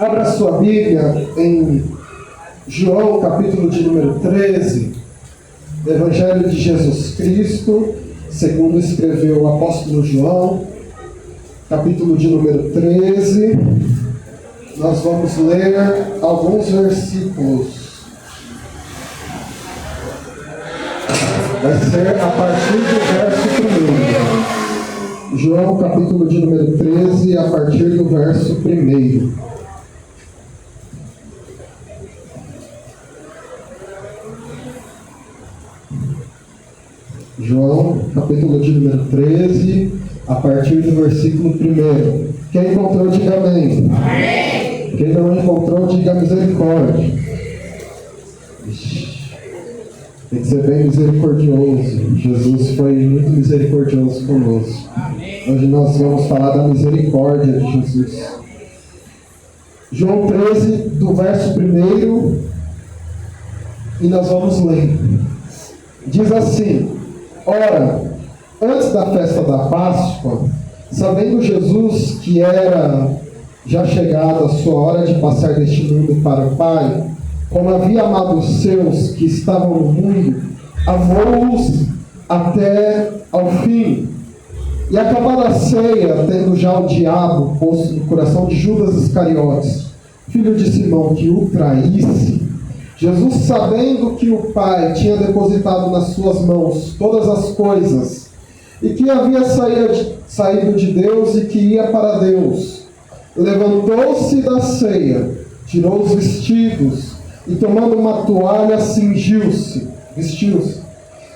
Abra sua Bíblia em João, capítulo de número 13, Evangelho de Jesus Cristo, segundo escreveu o apóstolo João, capítulo de número 13. Nós vamos ler alguns versículos. Vai ser a partir do verso 1. João, capítulo de número 13, a partir do verso 1. João, capítulo de número 13, a partir do versículo 1. Quem encontrou, diga amém. Amém. Quem não encontrou, diga misericórdia. Tem que ser bem misericordioso. Jesus foi muito misericordioso conosco. Amém. Hoje nós vamos falar da misericórdia de Jesus. João 13, do verso 1, e nós vamos ler. Diz assim: Ora, antes da festa da Páscoa, sabendo Jesus que era já chegada a sua hora de passar deste mundo para o Pai, como havia amado os seus que estavam no mundo, amou-os até ao fim. E acabada a ceia, tendo já o diabo posto no coração de Judas Iscariotes, filho de Simão, que o traísse, Jesus, sabendo que o Pai tinha depositado nas suas mãos todas as coisas, e que havia saído de Deus e que ia para Deus, levantou-se da ceia, tirou os vestidos, e tomando uma toalha, vestiu-se.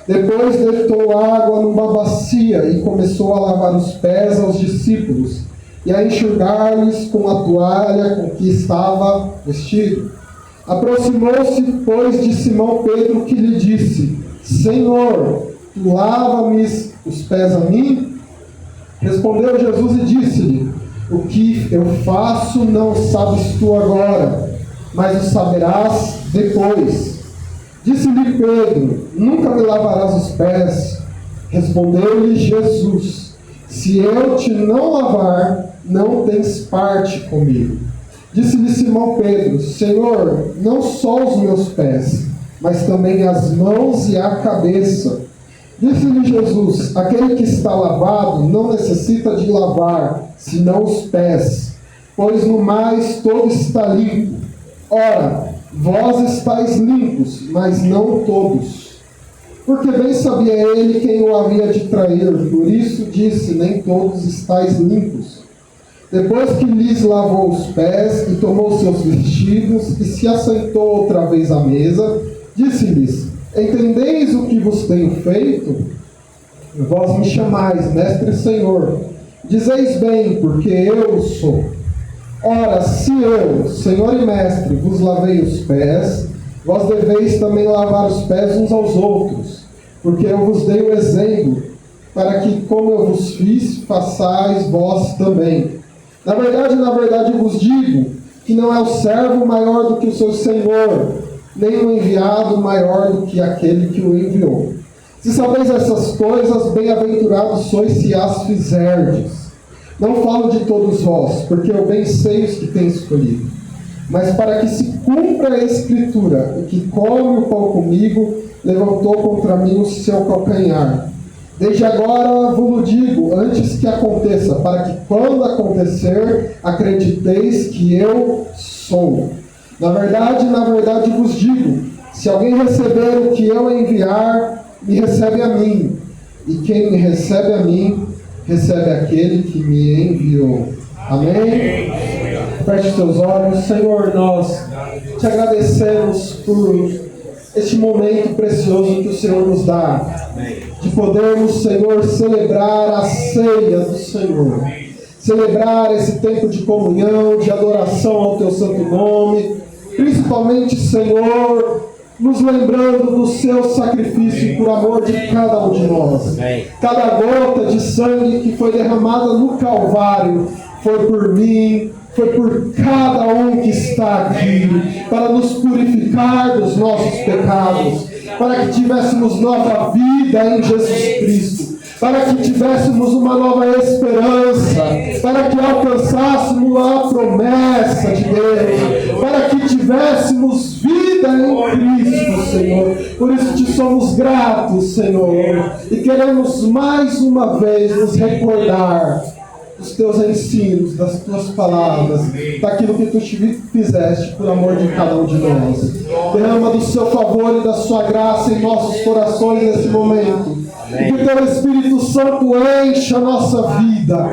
Depois deitou água numa bacia e começou a lavar os pés aos discípulos, e a enxugar-lhes com a toalha com que estava vestido. Aproximou-se, pois, de Simão Pedro, que lhe disse: Senhor, tu lava-me os pés a mim? Respondeu Jesus e disse-lhe: O que eu faço não sabes tu agora, mas o saberás depois. Disse-lhe Pedro: Nunca me lavarás os pés. Respondeu-lhe Jesus: Se eu te não lavar, não tens parte comigo. Disse-lhe Simão Pedro: Senhor, não só os meus pés, mas também as mãos e a cabeça. Disse-lhe Jesus: Aquele que está lavado não necessita de lavar, senão os pés, pois no mais todo está limpo. Ora, vós estáis limpos, mas não todos. Porque bem sabia ele quem o havia de trair, por isso disse: Nem todos estáis limpos. Depois que lhes lavou os pés e tomou seus vestidos e se assentou outra vez à mesa, disse-lhes: Entendeis o que vos tenho feito? Vós me chamais, mestre e senhor. Dizeis bem, porque eu sou. Ora, se eu, senhor e mestre, vos lavei os pés, vós deveis também lavar os pés uns aos outros, porque eu vos dei o exemplo, para que, como eu vos fiz, façais vós também. Na verdade vos digo que não é o servo maior do que o seu senhor, nem o enviado maior do que aquele que o enviou. Se sabeis essas coisas, bem-aventurados sois se as fizerdes. Não falo de todos vós, porque eu bem sei os que tenho escolhido. Mas para que se cumpra a Escritura, o que come o pão comigo, levantou contra mim o seu calcanhar. Desde agora vos digo, antes que aconteça, para que quando acontecer, acrediteis que eu sou. Na verdade vos digo, se alguém receber o que eu enviar, me recebe a mim. E quem me recebe a mim, recebe aquele que me enviou. Amém? Feche seus olhos. Senhor, nós te agradecemos por este momento precioso que o Senhor nos dá, de podermos, Senhor, celebrar a ceia do Senhor, celebrar esse tempo de comunhão, de adoração ao teu santo nome, principalmente, Senhor, nos lembrando do seu sacrifício por amor de cada um de nós. Cada gota de sangue que foi derramada no Calvário foi por mim, foi por cada um que está aqui, para nos purificar dos nossos pecados, para que tivéssemos nova vida em Jesus Cristo. para que tivéssemos uma nova esperança, para que alcançássemos a promessa de Deus, para que tivéssemos vida em Cristo, Senhor. Por isso te somos gratos, Senhor, e queremos mais uma vez nos recordar dos teus ensinos, das tuas palavras, daquilo que tu fizeste por amor de cada um de nós. Derrama do seu favor e da sua graça em nossos corações nesse momento. E que teu Espírito Santo encha a nossa vida,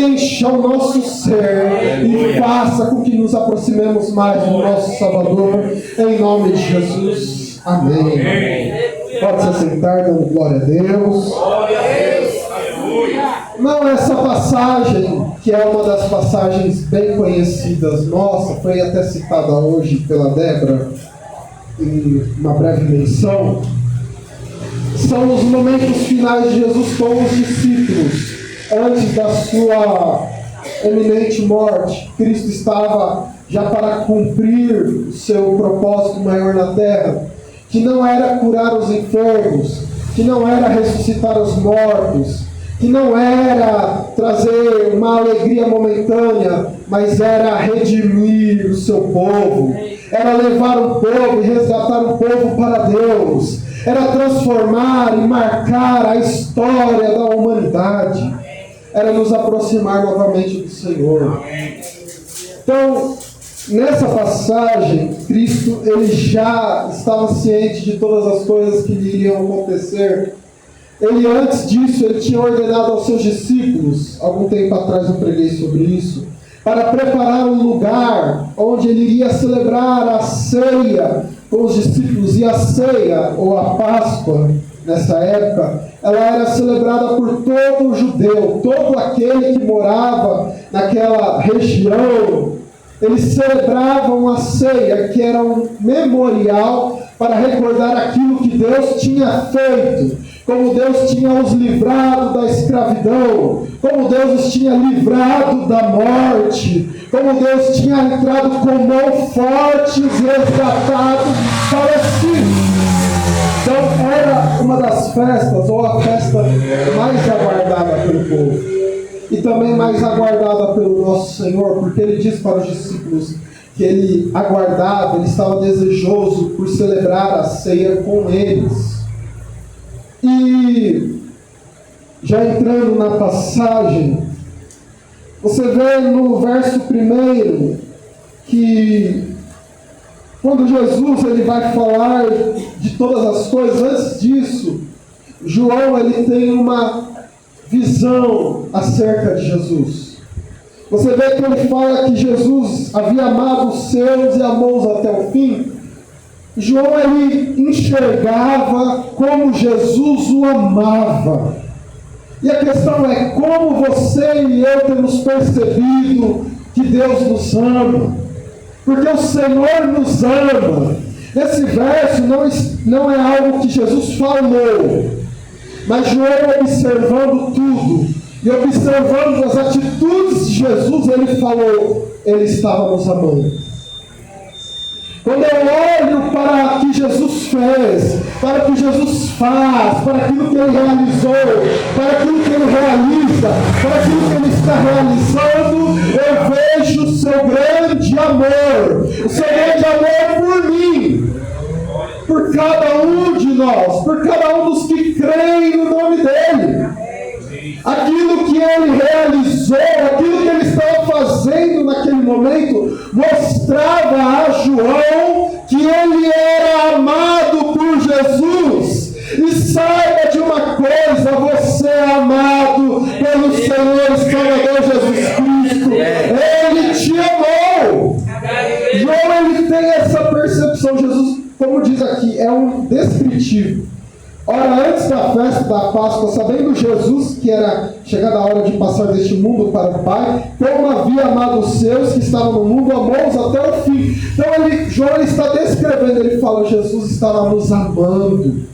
encha o nosso ser e faça com que nos aproximemos mais do nosso Salvador, em nome de Jesus. Amém. Pode se sentar, dando glória a Deus. Não, essa passagem, que é uma das passagens bem conhecidas nossa, foi até citada hoje pela Débora em uma breve menção, são os momentos finais de Jesus com os discípulos, antes da sua eminente morte. Cristo estava já para cumprir o seu propósito maior na terra, que não era curar os enfermos, que não era ressuscitar os mortos, que não era trazer uma alegria momentânea, mas era redimir o seu povo, era levar um povo e resgatar um povo para Deus, era transformar e marcar a história da humanidade, era nos aproximar novamente do Senhor. Então, nessa passagem, Cristo ele já estava ciente de todas as coisas que lhe iriam acontecer. Ele, antes disso, ele tinha ordenado aos seus discípulos, algum tempo atrás eu preguei sobre isso, para preparar um lugar onde ele iria celebrar a ceia com os discípulos. E a ceia, ou a Páscoa, nessa época, ela era celebrada por todo o judeu, todo aquele que morava naquela região. Eles celebravam a ceia, que era um memorial para recordar aquilo que Deus tinha feito, como Deus tinha os livrado da escravidão, como Deus os tinha livrado da morte, como Deus tinha entrado com mão forte e os resgatado para si. Então era uma das festas, ou a festa mais aguardada pelo povo, e também mais aguardada pelo nosso Senhor, porque Ele diz para os discípulos que Ele aguardava, Ele estava desejoso por celebrar a ceia com eles. E já entrando na passagem, você vê no verso 1 que quando Jesus ele vai falar de todas as coisas, antes disso, João ele tem uma visão acerca de Jesus. Você vê que ele fala que Jesus havia amado os seus e amou-os até o fim. João ele enxergava como Jesus o amava. E a questão é como você e eu temos percebido que Deus nos ama. Porque o Senhor nos ama. Esse verso não é algo que Jesus falou, mas João, observando tudo e observando as atitudes de Jesus, ele falou, ele estava nos amando. Quando eu olho para o que Jesus fez, para o que Jesus faz, para aquilo que Ele realizou, para aquilo que Ele realiza, para aquilo que Ele está realizando, eu vejo o seu grande amor, o seu grande amor por mim, por cada um de nós, por cada um dos que creem no nome dEle. Aquilo que Ele realizou, aquilo que Ele estava fazendo naquele momento, mostrava a João que ele era amado por Jesus. E saiba de uma coisa, você é amado pelo Senhor e Salvador Jesus Cristo. Ele te amou. João ele tem essa percepção. Jesus, como diz aqui, é um descritivo. Ora, antes da festa da Páscoa, sabendo Jesus que era chegada a hora de passar deste mundo para o Pai, como havia amado os seus que estavam no mundo, amou-os até o fim. Então João está descrevendo, ele fala, Jesus estava nos amando.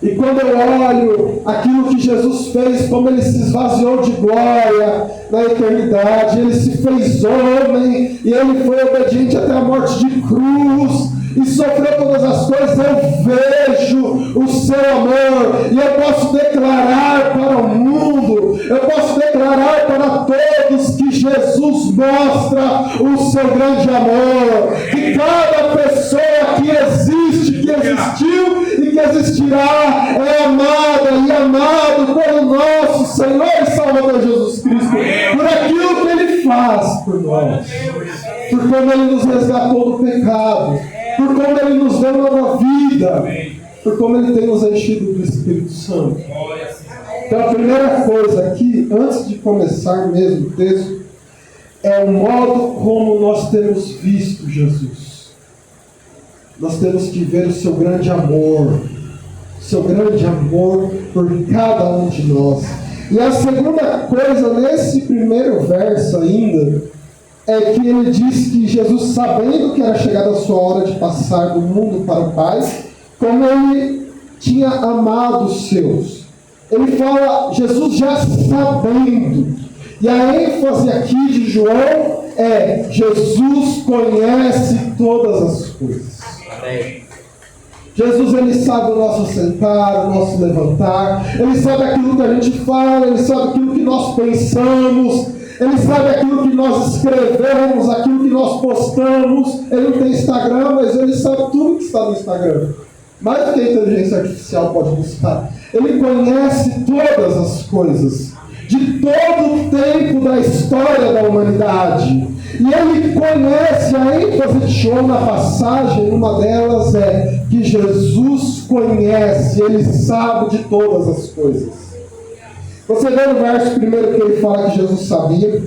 E quando eu olho aquilo que Jesus fez, como Ele se esvaziou de glória na eternidade, Ele se fez homem, e Ele foi obediente até a morte de cruz, e sofreu todas as coisas, eu vejo o seu amor, e eu posso declarar para o mundo, eu posso declarar para todos que Jesus mostra o seu grande amor, que cada pessoa que existe, que existiu e que existirá é amada e amado pelo nosso Senhor e Salvador Jesus Cristo, por aquilo que Ele faz por nós, por como Ele nos resgatou do pecado, por como Ele nos deu nova vida, por como Ele tem nos enchido do Espírito Santo. Então a primeira coisa aqui, antes de começar mesmo o texto, é o modo como nós temos visto Jesus. Nós temos que ver o seu grande amor por cada um de nós. E a segunda coisa, nesse primeiro verso ainda, é que ele diz que Jesus, sabendo que era chegada a sua hora de passar do mundo para o Pai, como Ele tinha amado os seus. Ele fala, Jesus já sabendo. E a ênfase aqui de João é, Jesus conhece todas as coisas. Amém. Jesus, Ele sabe o nosso sentar, o nosso levantar, Ele sabe aquilo que a gente fala, Ele sabe aquilo que nós pensamos, Ele sabe aquilo que nós escrevemos, aquilo que nós postamos. Ele não tem Instagram, mas Ele sabe tudo que está no Instagram. Mais do que a inteligência artificial pode buscar. Ele conhece todas as coisas, de todo o tempo da história da humanidade. E Ele conhece, a ênfase de João na passagem, uma delas é que Jesus conhece, Ele sabe de todas as coisas. Você vê no verso 1 que ele fala que Jesus sabia.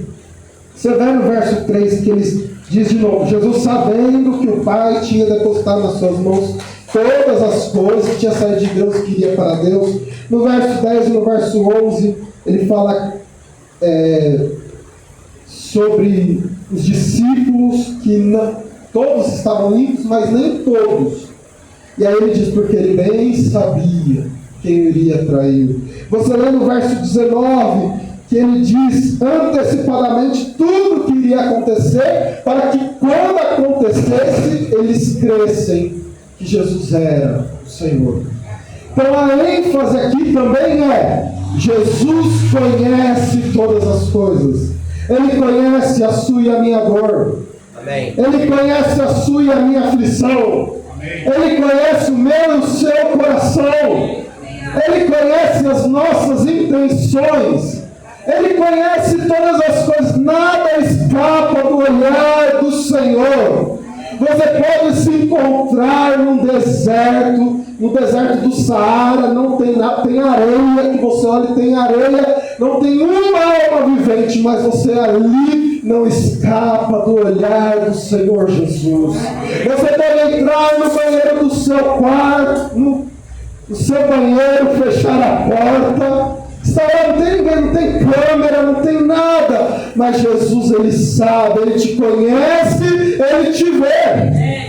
Você vê no verso 3 que ele diz de novo, Jesus sabendo que o Pai tinha depositado nas suas mãos todas as coisas, que tinha saído de Deus e que iria para Deus. No verso 10 e no verso 11, ele fala sobre os discípulos, que não, todos estavam limpos, mas nem todos. E aí ele diz, porque ele bem sabia quem iria trair. Você lê no verso 19, que ele diz antecipadamente tudo que iria acontecer, para que quando acontecesse, eles crescem que Jesus era o Senhor. Então a ênfase aqui também é, Jesus conhece todas as coisas. Ele conhece a sua e a minha dor. Amém. Ele conhece a sua e a minha aflição. Amém. Ele conhece o meu e o seu coração. Ele conhece as nossas intenções. Ele conhece todas as coisas. Nada escapa do olhar do Senhor. Você pode se encontrar no deserto do Saara, não tem nada, tem areia, que você olha e tem areia, não tem uma alma vivente, mas você ali não escapa do olhar do Senhor Jesus. Você pode entrar no banheiro do seu quarto, no seu banheiro, fechar a porta, está lá, não tem ninguém, não tem câmera, não tem nada, mas Jesus, Ele sabe, Ele te conhece, Ele te vê.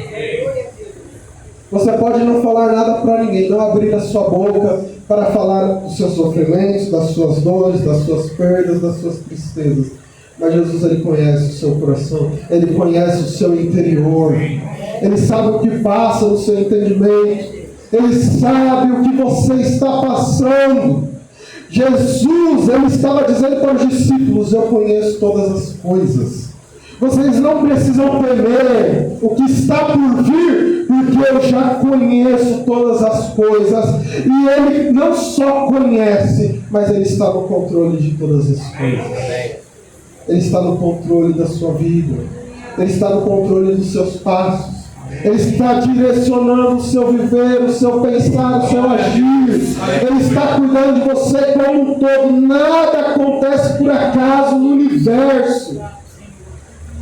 Você pode não falar nada para ninguém, não abrir a sua boca para falar dos seus sofrimentos, das suas dores, das suas perdas, das suas tristezas, mas Jesus, Ele conhece o seu coração, Ele conhece o seu interior, Ele sabe o que passa no seu entendimento, Ele sabe o que você está passando. Jesus, Ele estava dizendo para os discípulos, eu conheço todas as coisas. Vocês não precisam temer o que está por vir, porque eu já conheço todas as coisas. E Ele não só conhece, mas Ele está no controle de todas as coisas. Ele está no controle da sua vida. Ele está no controle dos seus passos. Ele está direcionando o seu viver, o seu pensar, o seu agir. Ele está cuidando de você como um todo. Nada acontece por acaso no universo.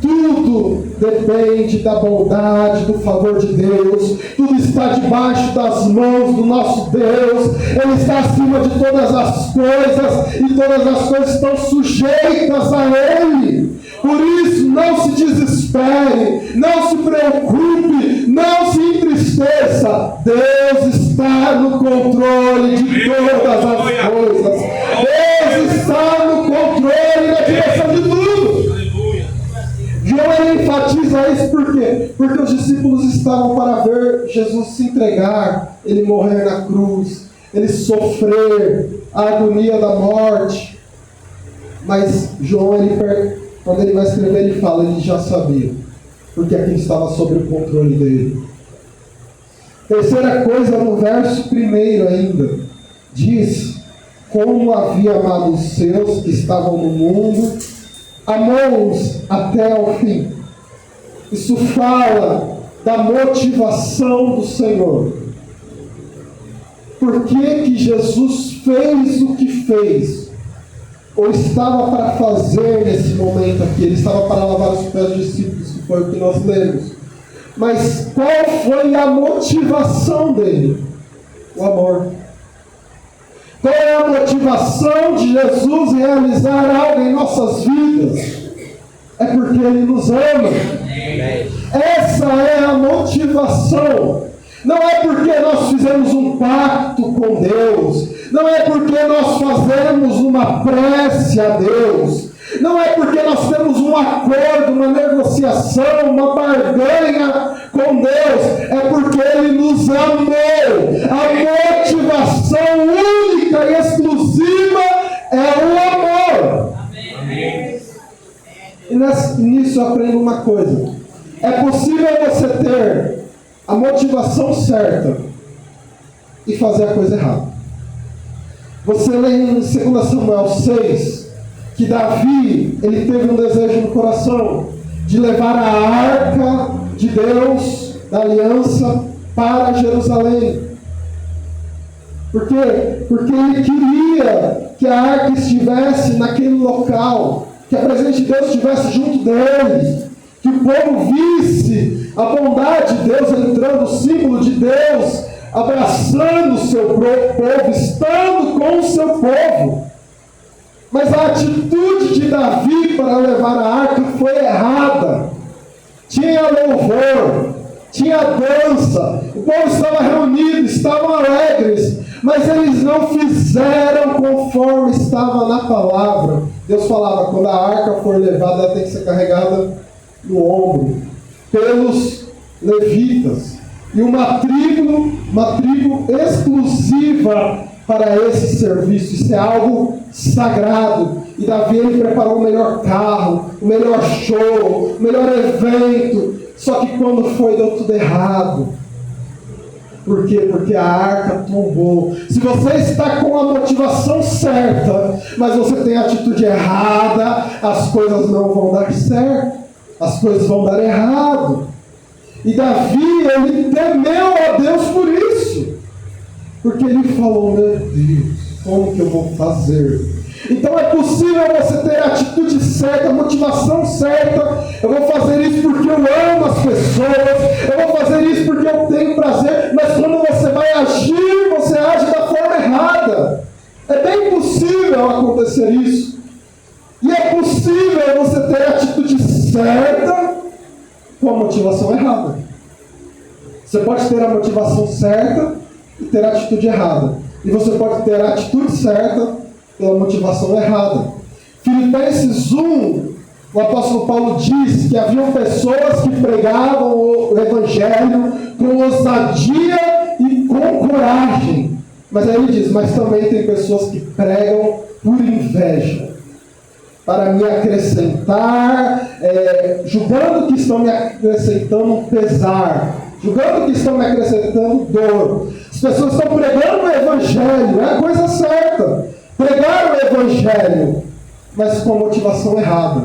Tudo depende da bondade, do favor de Deus. Tudo está debaixo das mãos do nosso Deus. Ele está acima de todas as coisas, e todas as coisas estão sujeitas a Ele. Por isso, não se desespere, não se preocupe, não se entristeça. Deus está no controle de todas as coisas. Deus está no controle, na direção de tudo. João ele enfatiza isso por quê? Porque os discípulos estavam para ver Jesus se entregar, ele morrer na cruz, ele sofrer a agonia da morte. Mas João, quando ele vai escrever, ele fala, ele já sabia, porque aquilo estava sob o controle dele. Terceira coisa, no verso 1 ainda, diz: como havia amado os seus que estavam no mundo, amou-os até ao fim. Isso fala da motivação do Senhor. Por que Jesus fez o que fez? Ou estava para fazer nesse momento aqui? Ele estava para lavar os pés dos discípulos, que foi o que nós lemos. Mas qual foi a motivação dele? O amor. Qual é a motivação de Jesus realizar algo em nossas vidas? É porque Ele nos ama. Essa é a motivação. Não é porque nós fizemos um pacto com Deus. Não é porque nós fazemos uma prece a Deus. Não é porque nós temos um acordo, uma negociação, uma barganha com Deus. É porque Ele nos amou. A motivação única e exclusiva é o amor. Amém. E nisso eu aprendo uma coisa. É possível você ter a motivação certa e fazer a coisa errada. Você lê em 2 Samuel 6 que Davi, ele teve um desejo no coração de levar a arca de Deus, da aliança, para Jerusalém. Por quê? Porque ele queria que a arca estivesse naquele local, que a presença de Deus estivesse junto dele, que o povo visse a bondade de Deus entrando, o símbolo de Deus, abraçando o seu povo, estando com o seu povo. Mas a atitude de Davi para levar a arca foi errada. Tinha louvor, tinha dança, o povo estava reunido, estavam alegres, mas eles não fizeram conforme estava na palavra. Deus falava, quando a arca for levada, ela tem que ser carregada no ombro, pelos levitas. E uma tribo exclusiva para esse serviço. Isso é algo sagrado. E Davi, ele preparou o melhor carro, o melhor show, o melhor evento. Só que quando foi, deu tudo errado. Por quê? Porque a arca tombou. Se você está com a motivação certa, mas você tem a atitude errada, as coisas não vão dar certo. As coisas vão dar errado. E Davi, ele temeu a Deus por isso. Porque ele falou, meu Deus, como que eu vou fazer? Então é possível você ter a atitude certa, a motivação certa. Eu vou fazer isso porque eu amo as pessoas. Eu vou fazer isso porque eu tenho prazer. Mas quando você vai agir, você age da forma errada. É bem possível acontecer isso. E é possível você ter a atitude certa com a motivação errada. Você pode ter a motivação certa e ter a atitude errada. E você pode ter a atitude certa pela motivação errada. Filipenses 1, o apóstolo Paulo diz que haviam pessoas que pregavam o evangelho com ousadia e com coragem. Mas aí ele diz, mas também tem pessoas que pregam por inveja, para me acrescentar, julgando que estão me acrescentando um pesar, julgando que estão me acrescentando dor. As pessoas estão pregando o evangelho, é a coisa certa, pregar o evangelho, mas com a motivação errada,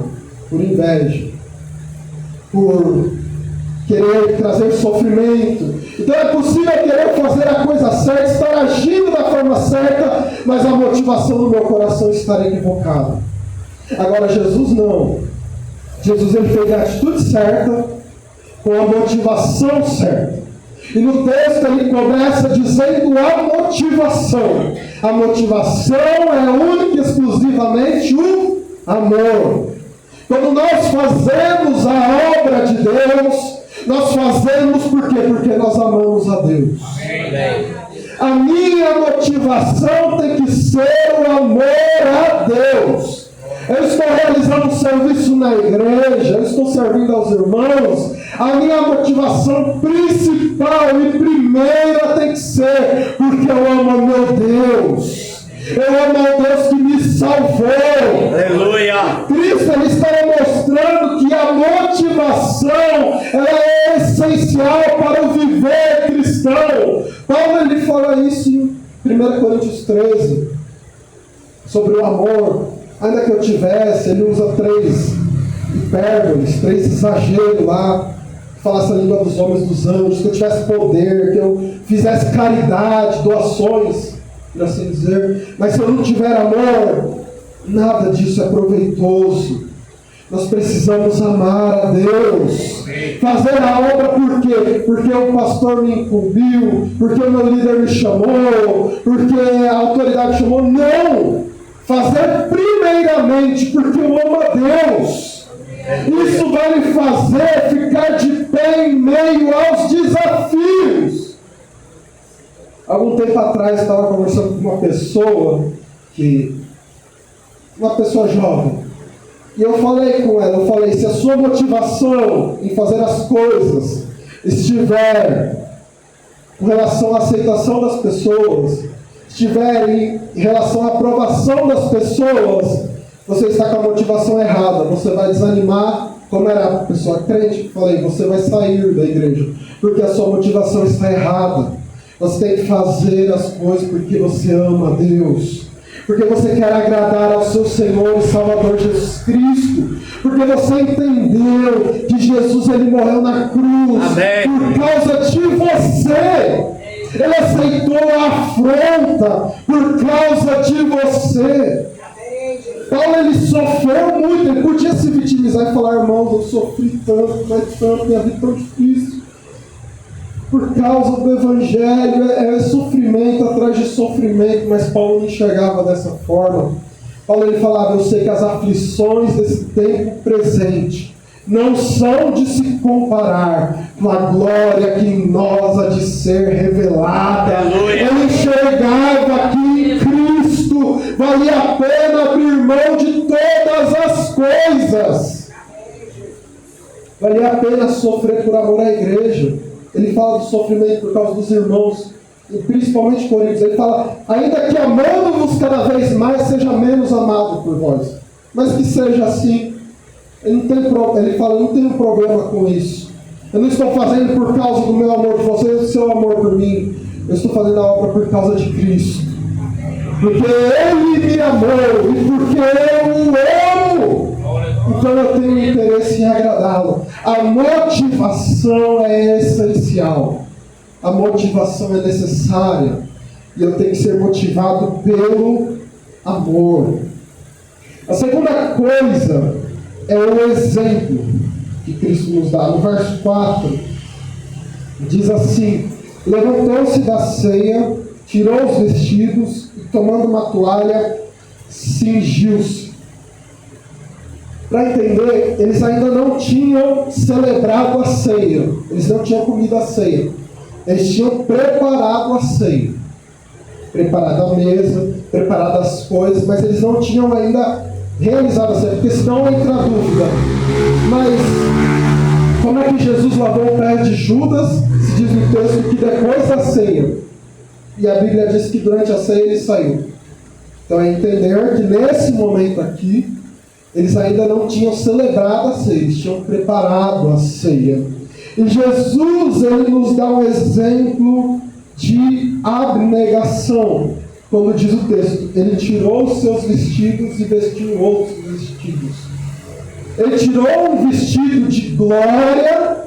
por inveja, por querer trazer sofrimento. Então é possível querer fazer a coisa certa, estar agindo da forma certa, mas a motivação do meu coração estar equivocada. Agora Jesus não. Jesus, ele fez a atitude certa com a motivação certa. E no texto ele começa dizendo a motivação. A motivação é única e exclusivamente o amor. Quando nós fazemos a obra de Deus, nós fazemos por quê? Porque nós amamos a Deus. Amém. A minha motivação tem que ser o amor a Deus. eu estou realizando um serviço na igreja, eu estou servindo aos irmãos, a minha motivação principal e primeira tem que ser porque eu amo ao meu Deus. Eu amo ao Deus que me salvou. Aleluia. Cristo ele estava mostrando que a motivação ela é essencial para o viver cristão. Paulo ele fala isso em 1 Coríntios 13, sobre o amor. Ainda que eu tivesse, ele usa 3 hipérboles, 3 exageros lá, falasse a língua dos homens, dos anjos, que eu tivesse poder, que eu fizesse caridade, doações, por assim dizer, mas se eu não tiver amor, nada disso é proveitoso. Nós precisamos amar a Deus, fazer a obra por quê? Porque o pastor me incumbiu, porque o meu líder me chamou, porque a autoridade chamou. Não! Fazer primeiramente porque eu amo a Deus. Isso vai me fazer ficar de pé em meio aos desafios. Algum tempo atrás eu estava conversando com uma pessoa jovem, e eu falei com ela, se a sua motivação em fazer as coisas estiver com relação à aceitação das pessoas, estiver em relação à aprovação das pessoas, você está com a motivação errada, você vai desanimar, como era a pessoa crente, você vai sair da igreja, porque a sua motivação está errada. Você tem que fazer as coisas porque você ama a Deus, porque você quer agradar ao seu Senhor e Salvador Jesus Cristo, porque você entendeu que Jesus ele morreu na cruz. Amém. Por causa de você. Ele aceitou a afronta por causa de você. Paulo ele sofreu muito, ele podia se vitimizar e falar: irmãos, eu sofri tanto, minha vida é tão difícil. Por causa do Evangelho, é sofrimento atrás de sofrimento, mas Paulo não enxergava dessa forma. Paulo ele falava: eu sei que as aflições desse tempo presente não são de se comparar com a glória que em nós há de ser revelada. Aleluia. Ele enxergava que em Cristo valia a pena abrir mão de todas as coisas. Valia a pena sofrer por amor à igreja. Ele fala do sofrimento por causa dos irmãos, e principalmente Coríntios. Ele fala: ainda que amando-vos cada vez mais, seja menos amado por vós. Mas que seja assim. Ele fala: eu não tenho problema com isso. Eu não estou fazendo por causa do meu amor por vocês, do seu amor por mim. Eu estou fazendo a obra por causa de Cristo. Porque Ele me amou e porque eu o amo. Então eu tenho interesse em agradá-lo. A motivação é essencial. A motivação é necessária. E eu tenho que ser motivado pelo amor. A segunda coisa é o exemplo que Cristo nos dá. No verso 4, diz assim: levantou-se da ceia, tirou os vestidos e, tomando uma toalha, cingiu-se. Para entender, eles ainda não tinham celebrado a ceia. Eles não tinham comido a ceia. Eles tinham preparado a ceia. Preparado a mesa, preparado as coisas, mas eles não tinham ainda realizado a ceia. Porque senão entra a dúvida: mas como é que Jesus lavou o pé de Judas? Se diz no texto que depois da ceia. E a Bíblia diz que durante a ceia ele saiu. Então é entender que nesse momento aqui, eles ainda não tinham celebrado a ceia, eles tinham preparado a ceia. E Jesus, ele nos dá um exemplo de abnegação. Quando diz o texto, ele tirou os seus vestidos e vestiu outros vestidos. Ele tirou um vestido de glória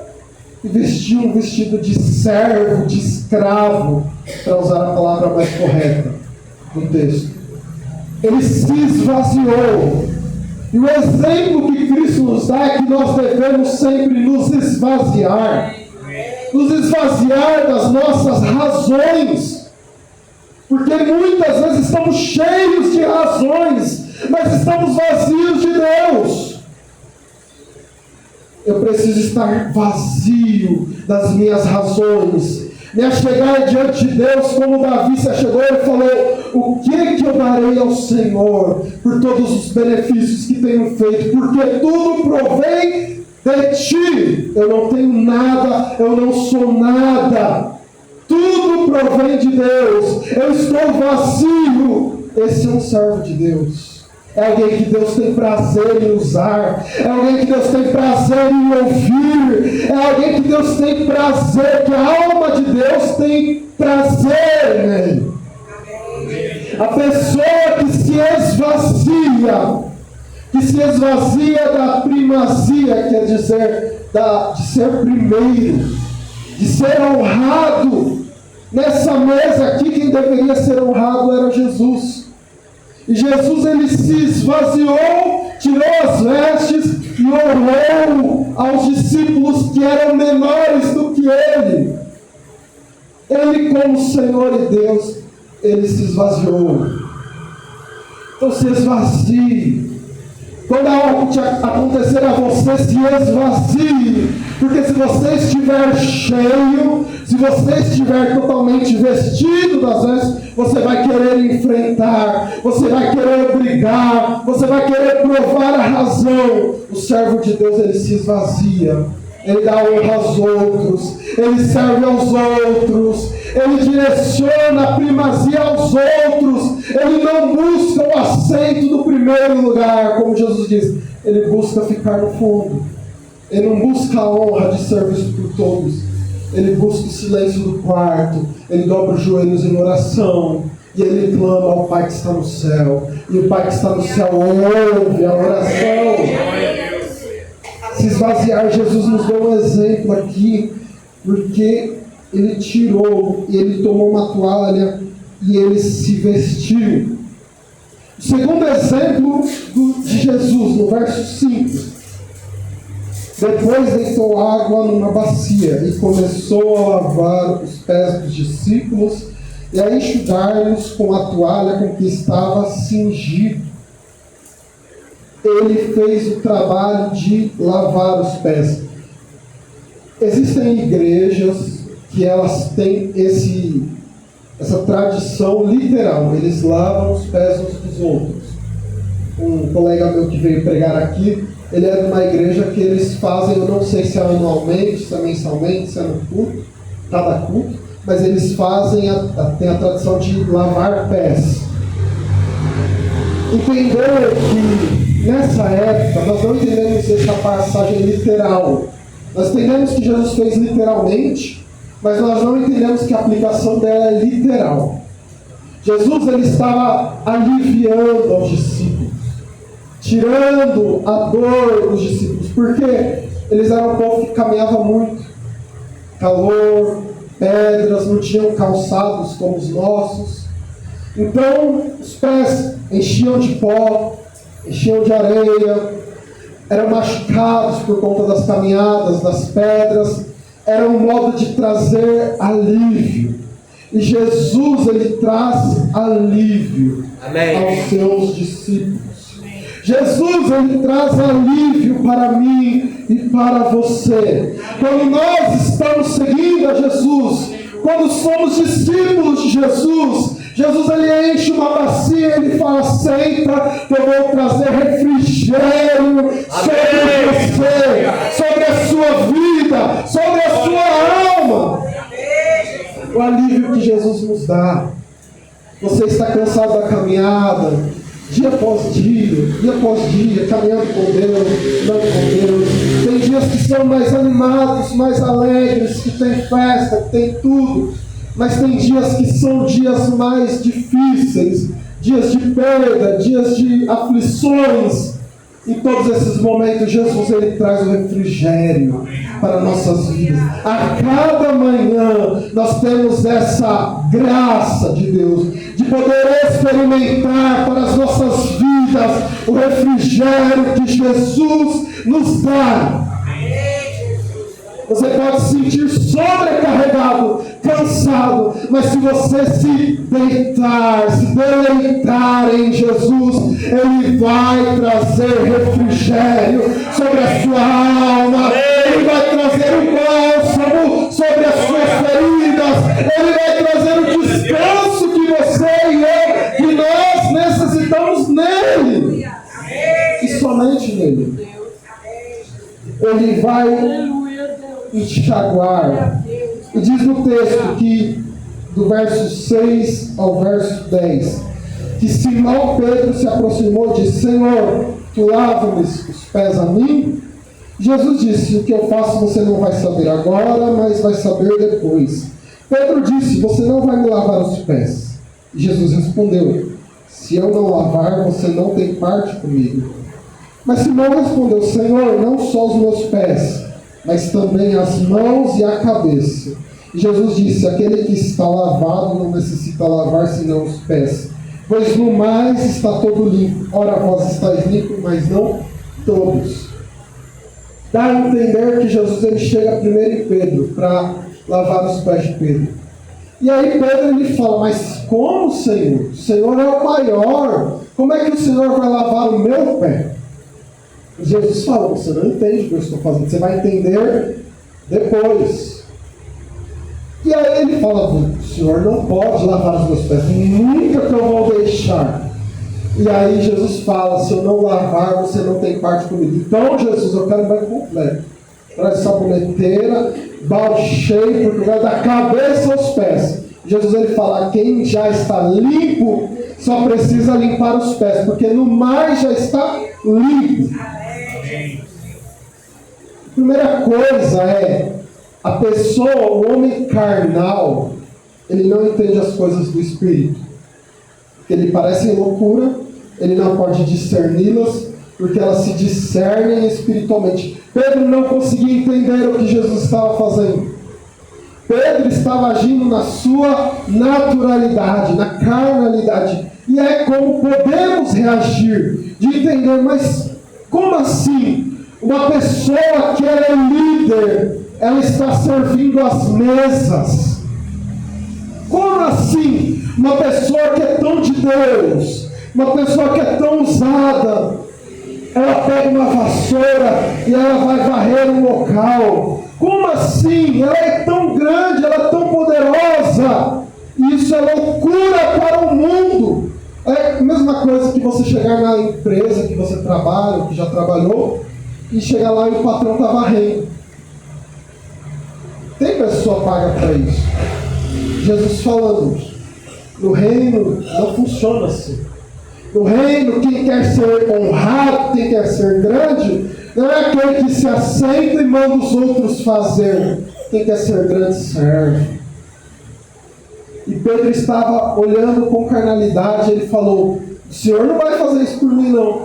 e vestiu um vestido de servo, de escravo, para usar a palavra mais correta no texto. Ele se esvaziou. E o exemplo que Cristo nos dá é que nós devemos sempre nos esvaziar. Nos esvaziar das nossas razões. Porque muitas vezes estamos cheios de razões, mas estamos vazios de Deus. Eu preciso estar vazio das minhas razões. me achegar diante de Deus, como Davi se achegou e falou: o que eu darei ao Senhor por todos os benefícios que tenho feito? Porque tudo provém de ti. Eu não tenho nada, eu não sou nada. Tudo provém de Deus. Eu estou vazio. Esse é um servo de Deus. É alguém que Deus tem prazer em usar. É alguém que Deus tem prazer em ouvir. É alguém que Deus tem prazer, que a alma de Deus tem prazer nele. A pessoa que se esvazia da primazia, quer dizer, de ser primeiro, de ser honrado. Nessa mesa aqui, quem deveria ser honrado era Jesus. E Jesus, ele se esvaziou, tirou as vestes e orou aos discípulos que eram menores do que ele. Ele, como Senhor e Deus, ele se esvaziou. Então se esvazie. Quando algo acontecer a você, se esvazie. Porque se você estiver cheio, se você estiver totalmente vestido das vestes, você vai querer enfrentar, você vai querer brigar, você vai querer provar a razão. O servo de Deus, ele se esvazia. Ele dá honra aos outros, ele serve aos outros, ele direciona a primazia aos outros, ele não busca o assento do primeiro lugar, como Jesus diz, ele busca ficar no fundo, ele não busca a honra de ser visto por todos, ele busca o silêncio do quarto, ele dobra os joelhos em oração, e ele clama ao Pai que está no céu, e o Pai que está no céu ouve a oração. Se esvaziar, Jesus nos deu um exemplo aqui, porque ele tirou, e ele tomou uma toalha, e ele se vestiu. O segundo exemplo de Jesus, no verso 5. Depois deitou água numa bacia, e começou a lavar os pés dos discípulos, e a enxugar-los com a toalha com que estava cingido. Ele fez o trabalho de lavar os pés. Existem igrejas que elas têm essa tradição literal. Eles lavam os pés uns dos outros. Um colega meu que veio pregar aqui, ele é de uma igreja que eles fazem, eu não sei se é anualmente, se é mensalmente, se é no culto, cada culto, mas eles fazem, tem a tradição de lavar pés. Entender que nessa época, nós não entendemos essa passagem literal. Nós entendemos que Jesus fez literalmente, mas nós não entendemos que a aplicação dela é literal. Jesus, ele estava aliviando aos discípulos, tirando a dor dos discípulos, porque eles eram um povo que caminhava muito, calor, pedras, não tinham calçados como os nossos. Então, os pés enchiam de pó, enchiam de areia, eram machucados por conta das caminhadas, das pedras, era um modo de trazer alívio. E Jesus, ele traz alívio aos seus discípulos. Jesus, ele traz alívio para mim e para você. Quando nós estamos seguindo a Jesus, quando somos discípulos de Jesus, Jesus, ele enche uma bacia e ele fala: senta, que eu vou trazer refrigério sobre você, sobre a sua vida, sobre a sua alma. O alívio que Jesus nos dá. Você está cansado da caminhada, dia após dia, caminhando com Deus, andando com Deus. Tem dias que são mais animados, mais alegres, que tem festa, que tem tudo. Mas tem dias que são dias mais difíceis, dias de perda, dias de aflições. Em todos esses momentos, Jesus, ele traz o refrigério para nossas vidas. A cada manhã nós temos essa graça de Deus, de poder experimentar para as nossas vidas o refrigério que Jesus nos dá. Você pode se sentir sobrecarregado, cansado, mas se você se deleitar em Jesus, Ele vai trazer refrigério sobre a sua alma, Ele vai trazer um bálsamo sobre as suas feridas, ele vai enxaguar. E diz no texto que, do verso 6 ao verso 10, que Simão Pedro se aproximou e disse: Senhor, tu lava-me os pés a mim? Jesus disse: o que eu faço você não vai saber agora, mas vai saber depois. Pedro disse: você não vai me lavar os pés. E Jesus respondeu: se eu não lavar, você não tem parte comigo. Mas Simão respondeu: Senhor, não só os meus pés, mas também as mãos e a cabeça. E Jesus disse: aquele que está lavado não necessita lavar senão os pés, pois no mais está todo limpo. Ora, vós estáis limpos, mas não todos. Dá a entender que Jesus ele chega primeiro em Pedro para lavar os pés de Pedro. E aí Pedro ele fala: mas como, Senhor? O Senhor é o maior. Como é que o Senhor vai lavar o meu pé? Jesus fala: você não entende o que eu estou fazendo, você vai entender depois. E aí ele fala: o Senhor não pode lavar os meus pés, nunca que eu vou deixar. E aí Jesus fala: se eu não lavar, você não tem parte comigo. Então, Jesus, eu quero um banho completo. Traz saboneteira, balde cheio, porque eu quero da cabeça aos pés. Jesus ele fala: quem já está limpo só precisa limpar os pés, porque no mais já está limpo. A primeira coisa é, a pessoa, o homem carnal, ele não entende as coisas do Espírito. Ele parecem loucura, ele não pode discerni-las, porque elas se discernem espiritualmente. Pedro não conseguia entender o que Jesus estava fazendo. Pedro estava agindo na sua naturalidade, na carnalidade. E é como podemos reagir, de entender: mas como assim? Uma pessoa que ela é líder, ela está servindo as mesas. Como assim? Uma pessoa que é tão de Deus, uma pessoa que é tão usada, ela pega uma vassoura e ela vai varrer um local. Como assim? Ela é tão grande, ela é tão poderosa. Isso é loucura para o mundo. É a mesma coisa que você chegar na empresa que você trabalha, que já trabalhou, e chegar lá e o patrão está varrendo. Tem pessoa paga para isso. Jesus falando: no reino não funciona assim. No reino, quem quer ser honrado, quem quer ser grande, não é aquele que se aceita e manda os outros fazer. Quem quer ser grande, serve. E Pedro estava olhando com carnalidade. Ele falou: o Senhor não vai fazer isso por mim, não.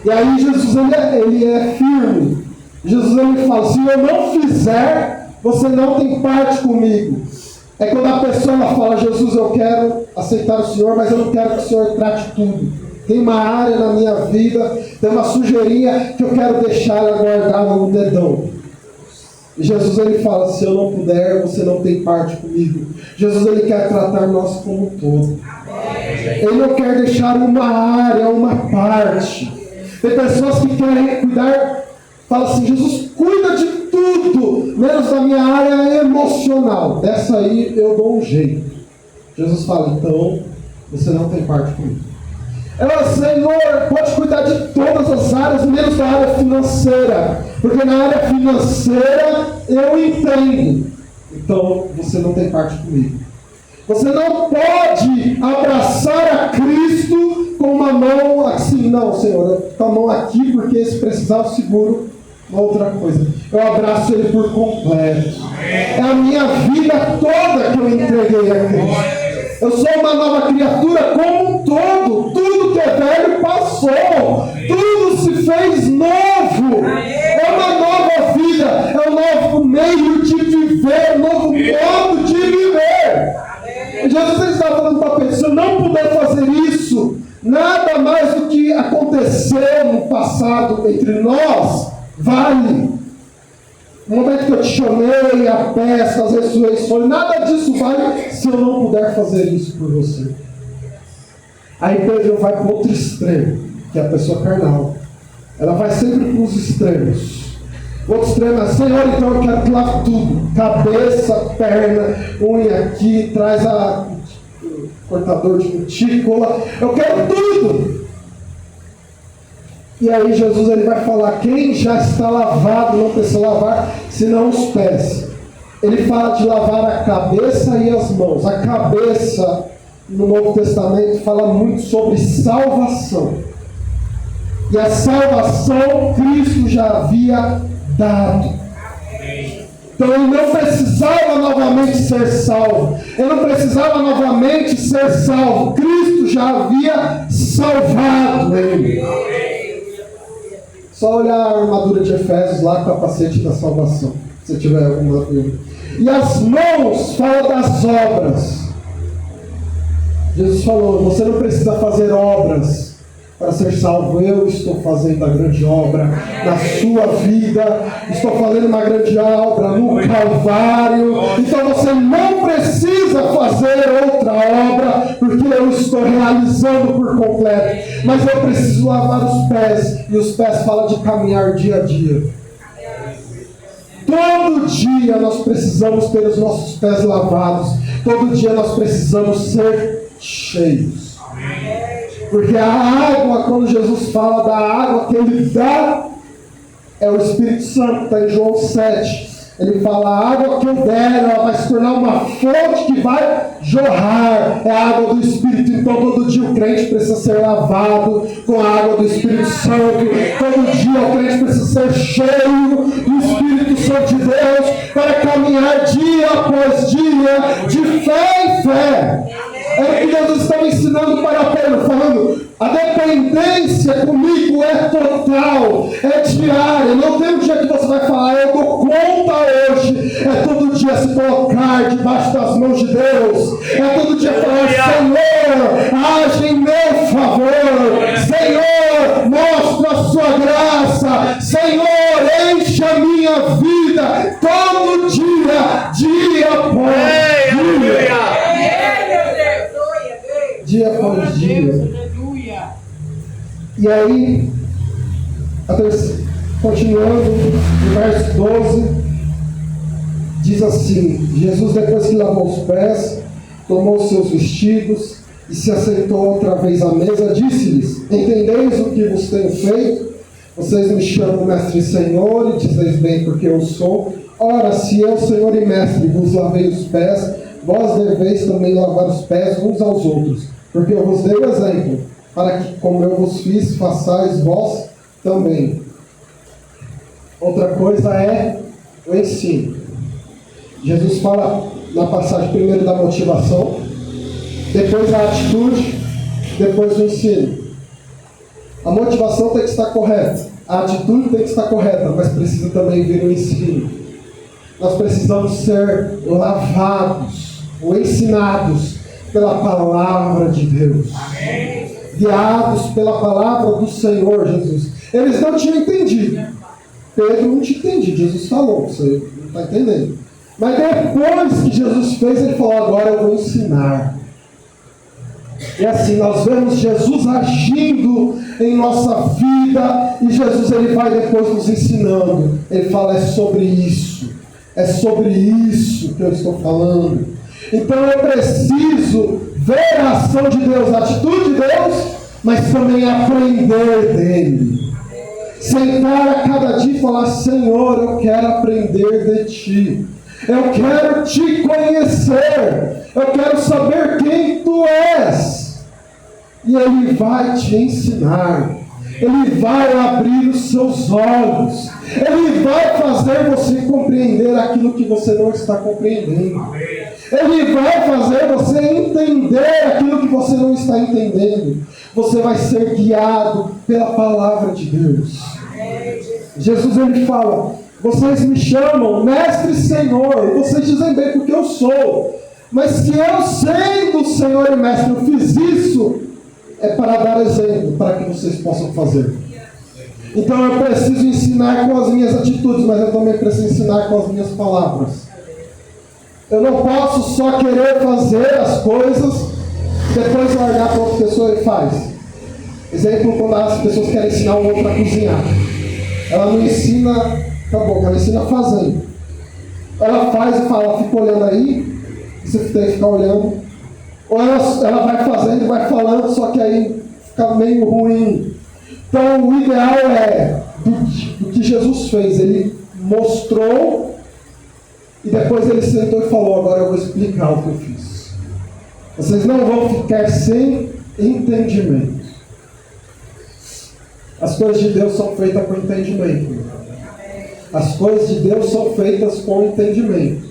E aí Jesus ele é firme. Jesus ele fala: se eu não fizer, você não tem parte comigo. É quando a pessoa ela fala: Jesus, eu quero aceitar o Senhor, mas eu não quero que o Senhor trate tudo. Tem uma área na minha vida, tem uma sujeirinha que eu quero deixar ela guardada no dedão. E Jesus ele fala: se eu não puder, você não tem parte comigo. Jesus ele quer tratar nós como um todo. Ele não quer deixar uma área, uma parte. Tem pessoas que querem cuidar, fala assim: Jesus, cuida de tudo, menos da minha área emocional. Dessa aí eu dou um jeito. Jesus fala: então, você não tem parte comigo. Ela: Senhor, pode cuidar de todas as áreas, menos da área financeira. Porque na área financeira eu entendo. Então, você não tem parte comigo. Você não pode abraçar a Cristo com uma mão assim: não, Senhor, com a mão aqui, porque se precisar eu seguro uma outra coisa. Eu abraço Ele por completo. É a minha vida toda que eu entreguei a Cristo. Eu sou uma nova criatura como um todo. Tudo que é velho passou. Tudo se fez novo. É uma nova vida. É um novo meio de viver. Um novo modo de viver. Jesus está falando para a pessoa: se eu não puder fazer isso, nada mais do que aconteceu no passado entre nós vale. No momento que eu te chamei, a pesca, as ressurreições, nada disso vale se eu não puder fazer isso por você. Aí Pedro vai para outro extremo, que é a pessoa carnal. Ela vai sempre para os extremos. O outro extremo é: Senhor, então eu quero que lave tudo. Cabeça, perna, unha aqui, traz o cortador de cutícula. Eu quero tudo. E aí Jesus ele vai falar, quem já está lavado não precisa lavar, senão os pés. Ele fala de lavar a cabeça e as mãos. A cabeça, no Novo Testamento, fala muito sobre salvação. E a salvação Cristo já havia dado. Então ele não precisava novamente ser salvo. Ele não precisava novamente ser salvo. Cristo já havia salvado ele. Só olhar a armadura de Efésios lá, com o capacete da salvação. Se tiver alguma dúvida. E as mãos falam das obras. Jesus falou, você não precisa fazer obras para ser salvo. Eu estou fazendo a grande obra na sua vida. Estou fazendo uma grande obra no Calvário. Então você não precisa fazer outra obra, porque eu estou realizando por completo. Mas eu preciso lavar os pés. E os pés falam de caminhar dia a dia. Todo dia nós precisamos ter os nossos pés lavados. Todo dia nós precisamos ser cheios. Porque a água, quando Jesus fala da água que Ele dá, é o Espírito Santo, está em João 7. Ele fala, a água que eu der, ela vai se tornar uma fonte que vai jorrar. É a água do Espírito. Então todo dia o crente precisa ser lavado com a água do Espírito Santo. Todo dia o crente precisa ser cheio do Espírito Santo de Deus para caminhar dia após dia, de fé em fé. É o que Jesus estava ensinando para Pedro, falando, a dependência comigo é total, é diária. Não tem um dia que você vai falar, eu dou conta hoje. É todo dia se colocar debaixo das mãos de Deus. É todo dia falar, Senhor, age em meu favor. Senhor, mostra a sua graça. Senhor, enche a minha vida todo dia, dia após dia. Dia após dia. E aí, continuando, no verso 12, diz assim, Jesus depois que lavou os pés, tomou seus vestidos e se assentou outra vez à mesa, disse-lhes, entendeis o que vos tenho feito? Vocês me chamam mestre e senhor, e dizeis bem porque eu sou. Ora, se eu, senhor e mestre, vos lavei os pés, vós deveis também lavar os pés uns aos outros, porque eu vos dei o exemplo, para que, como eu vos fiz, façais vós também. Outra coisa é o ensino. Jesus fala na passagem primeiro da motivação, depois a atitude, depois o ensino. A motivação tem que estar correta, a atitude tem que estar correta, mas precisa também vir o ensino. Nós precisamos ser lavados ou ensinados pela palavra de Deus. Amém. Guiados pela palavra do Senhor Jesus. Eles não tinham entendido. Pedro não tinha entendido. Jesus falou, você não está entendendo. Mas depois que Jesus fez, ele falou, agora eu vou ensinar. E assim, nós vemos Jesus agindo em nossa vida, e Jesus ele vai depois nos ensinando. Ele fala, é sobre isso que eu estou falando. Então eu preciso ver a ação de Deus, a atitude de Deus, mas também aprender dele. Sentar a cada dia e falar, Senhor, eu quero aprender de ti. Eu quero te conhecer. Eu quero saber quem tu és. E ele vai te ensinar. Ele vai abrir os seus olhos. Ele vai fazer você compreender aquilo que você não está compreendendo. Ele vai fazer você entender aquilo que você não está entendendo. Você vai ser guiado pela palavra de Deus. Jesus ele fala, vocês me chamam mestre e senhor, e vocês dizem bem porque eu sou. Mas se eu sendo Senhor e mestre eu fiz isso, é para dar exemplo, para que vocês possam fazer. Então eu preciso ensinar com as minhas atitudes, mas eu também preciso ensinar com as minhas palavras. Eu não posso só querer fazer as coisas, depois largar para outra pessoa e faz. Exemplo, quando as pessoas querem ensinar o outro a cozinhar. Ela não ensina, acabou, ela ensina fazendo. Ela faz e fala, ela fica olhando aí, você tem que ficar olhando. Ou ela vai fazendo e vai falando, só que aí fica meio ruim. Então, o ideal é do que Jesus fez. Ele mostrou e depois ele sentou e falou: agora eu vou explicar o que eu fiz. Vocês não vão ficar sem entendimento. As coisas de Deus são feitas com entendimento. As coisas de Deus são feitas com entendimento.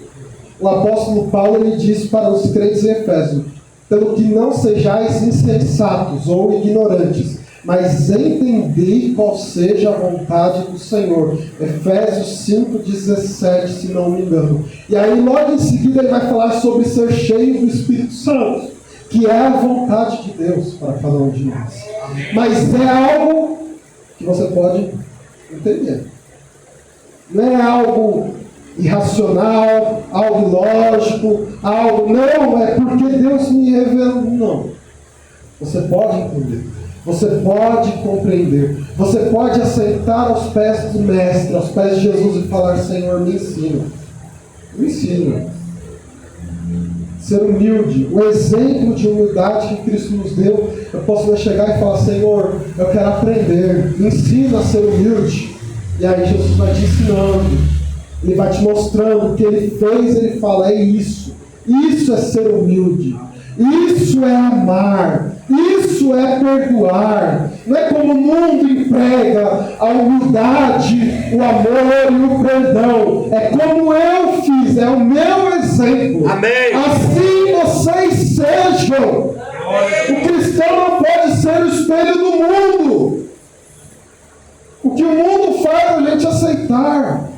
O apóstolo Paulo ele diz para os crentes em Efésios: pelo que não sejais insensatos ou ignorantes, mas entendei qual seja a vontade do Senhor. Efésios 5,17, se não me engano. E aí logo em seguida ele vai falar sobre ser cheio do Espírito Santo, que é a vontade de Deus para cada um de nós. Mas é algo que você pode entender. Não é algo irracional, algo ilógico, algo... Não, é porque Deus me revelou. Não. Você pode entender. Você pode compreender. Você pode aceitar aos pés do Mestre, aos pés de Jesus e falar: Senhor, me ensina. Me ensina. Ser humilde. O exemplo de humildade que Cristo nos deu. Eu posso chegar e falar: Senhor, eu quero aprender. Me ensina a ser humilde. E aí Jesus vai te ensinando. Ele vai te mostrando o que Ele fez. Ele fala: é isso. Isso é ser humilde. Isso é amar. Isso é perdoar. Não é como o mundo emprega a humildade, o amor e o perdão. É como eu fiz. É o meu exemplo. Amém. Assim vocês sejam. O cristão não pode ser o espelho do mundo. O que o mundo faz é a gente aceitar.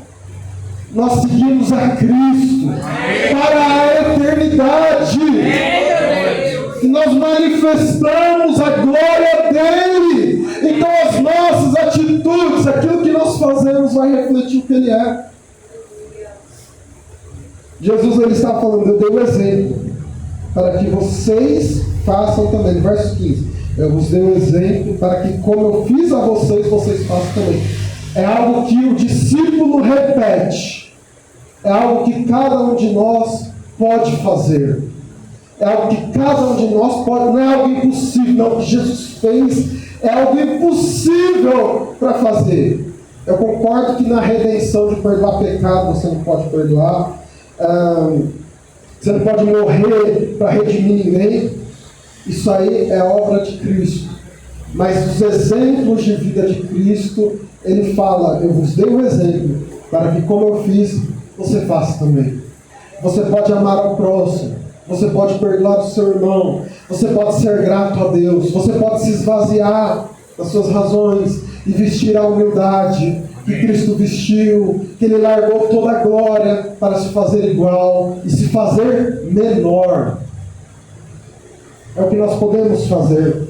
Nós seguimos a Cristo para a eternidade. E nós manifestamos a glória dele. Então as nossas atitudes, aquilo que nós fazemos, vai refletir o que ele é. Jesus ele está falando: eu dei o exemplo para que vocês façam também. Verso 15: eu vos dei o exemplo para que, como eu fiz a vocês, vocês façam também. É algo que o discípulo repete. É algo que cada um de nós pode fazer. É algo que cada um de nós pode. Não é algo impossível. Não, o que Jesus fez é algo impossível para fazer. Eu concordo que na redenção de perdoar pecado você não pode perdoar. Você não pode morrer para redimir ninguém. Isso aí é obra de Cristo. Mas os exemplos de vida de Cristo, ele fala: eu vos dei um exemplo para que, como eu fiz, você faça também. Você pode amar o próximo. Você pode perdoar o seu irmão. Você pode ser grato a Deus. Você pode se esvaziar das suas razões e vestir a humildade que Cristo vestiu, que Ele largou toda a glória para se fazer igual e se fazer menor. É o que nós podemos fazer.